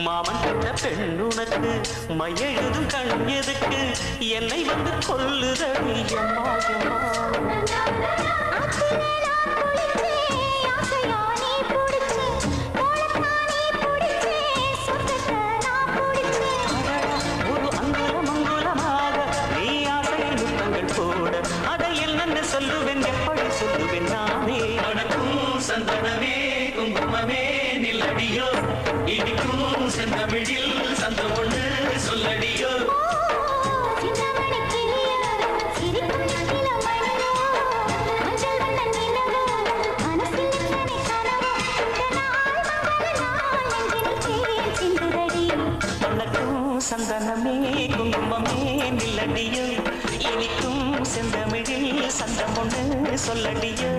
மாமன் கட்ட பெண்ணுனக்கு மையெழுதும் கண் எதுக்கு என்னை வந்து கொல்லுதடி அம்மா ஒரு அங்குலம் அங்குலமாக நீ ஆசையில் முத்தங்கள் போட அதை என்னென்ன சொல்லுவேன் எப்படி சொல்லுவேன் நானே வணக்கும் சந்தனமே குங்குமமே நில்லடியோ இடிக்கும் செந்தமிழில் சந்த ஒண்ணு சொல்லடியோ சந்தனமே குங்குமமே நில்லடியோ இனிக்கும் செந்தமிழில் சந்தம் ஒன்று சொல்லடியோ